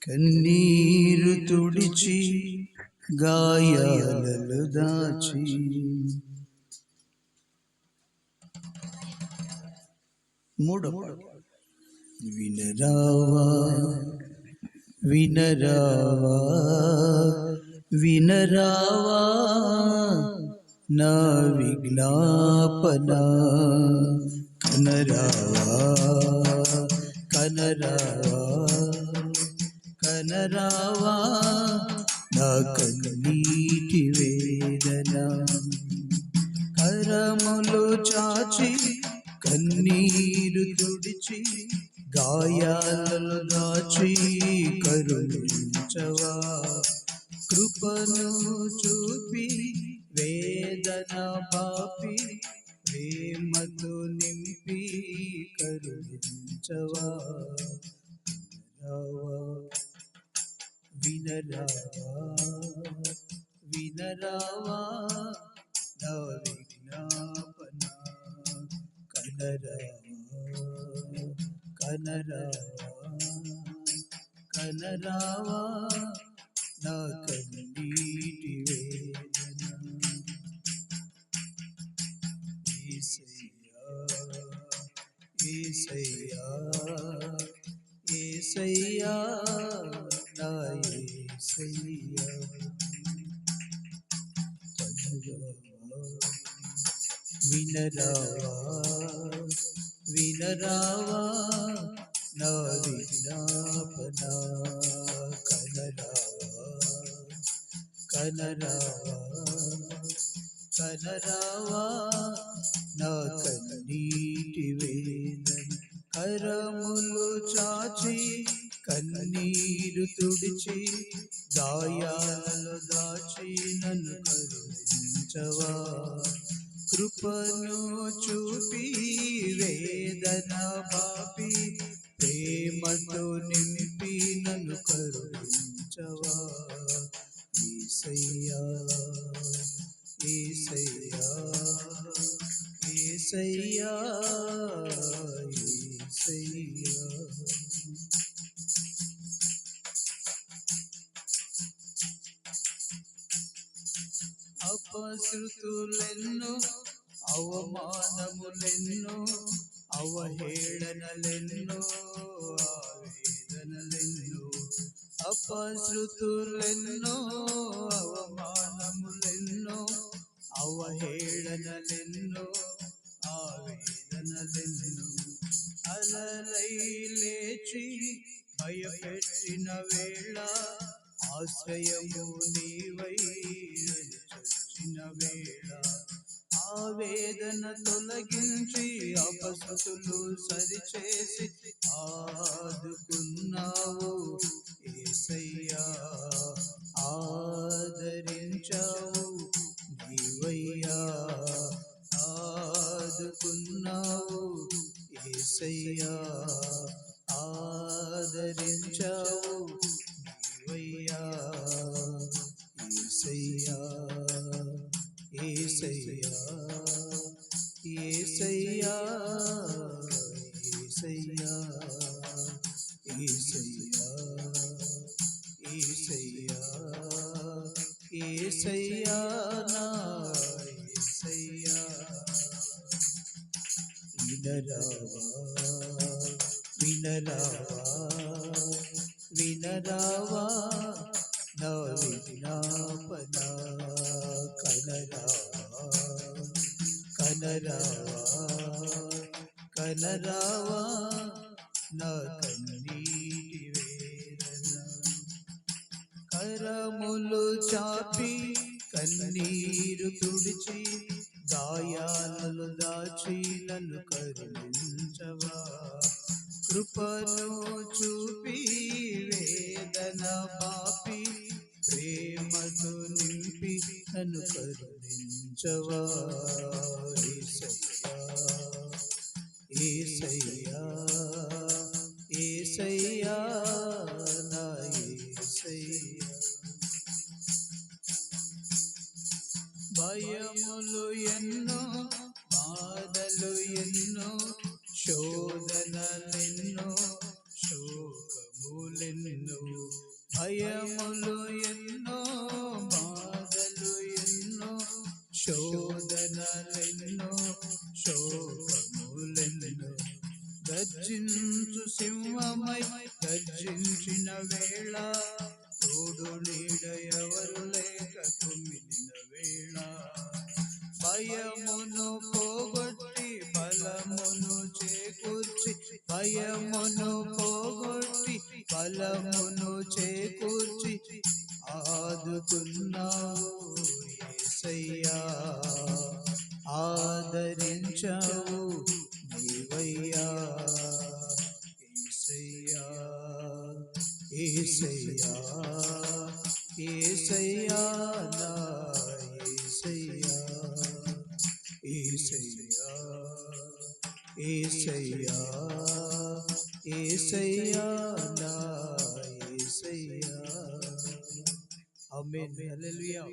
కన్నీరు తుడిచి గాయాలను దాచి మూడవ వినరావా వినరావా వినరావా నా విజ్ఞాపన కనరావా కనరావా కనరావా నా కన్నీటి వేదన కరములు చాచి కన్నీరు తుడిచి గాయాలను దాచి కరుణించవా కృపను చూపి వేదన పాపి ప్రేమతో నింపి కరుణించవా వినరావా వినరావా నా విజ్ఞాపన కనరావా కనరావా నా కన్నీటి వేదన యేసయ్యా యేసయ్యా యేసయ్యా నా యేసయ్యా వినరావా వినరావా నా విజ్ఞాపన కనరావా కనరావా కనరావా నా కన్నీటి వేదన కరములు చాచి కన్నీరు తుడిచి గాయాలను దాచి నన్ను కరుణించవా కృపను చూపి వేదన పాపి ప్రేమతో నింపి నన్ను కరుణించవా యేసయ్యా యేసయ్యా యేసయ్యా యేసయ్యా అపశృతులెన్నో అవమానములెన్నో అవహేళనలెన్నో ఆవేదనలెన్నో అపశృతులెన్నో అవమానములెన్నో అవహేళనలెన్నో ఆవేదనలెన్నో అలలై లేచి భయపెట్టిన వేళ ఆశ్రయము నీవై చచ్చిన వేళ ఆవేదన తొలగించి అపశృతులు సరిచేసి ఆదుకున్నావు యేసయ్యా ఆదరించావు నీవయ్యా ఆదుకున్నావు యేసయ్యా ఆదరించావు నీవయ్యా యేసయ్యా యేసయ్యా యేసయ్యా యేసయ్యా యేసయ్యా యేసయ్యా యేసయ్యా నా యేసయ్యా వినరావా వినరావా వినరావా నా విజ్ఞాపన కనరావా కనరావా కనరావా నా కన్నీటి వేదన కరములు చాపి కన్నీరు తుడిచి గాయాలను దాచి నన్ను కరుణించవా కృపను చూపి వేదన పాపి ప్రేమతో నింపి నన్ను కరుణించవా యేసయ్యా యేసయ్యా నా యేసయ్యా భయములు ఎన్నో బాధలు ఎన్నో శోధనలెన్నో శ్రమలెన్నో భయములు ఎన్నో బాధలు ఎన్నో శోధనలెన్నో శోకములెన్నో గర్జించు సింహమై గర్జించిన వేళ తోడు నీడ ఎవరు లేక కుమిలిన వేళ భయమును పోగొట్టి బలమును చేకూర్చి భయమును పోగొట్టి బలమును చేకూర్చి ఆదుకున్నావు యేసయ్యా ఆదరించావు నీవయ్యా యేసయ్యా యేసయ్యా యేసయ్యా నా యేసయ్యా యేసయ్యా యేసయ్యా యేసయ్యా నా యేసయ్యా ఆమేన్ హల్లెలూయా.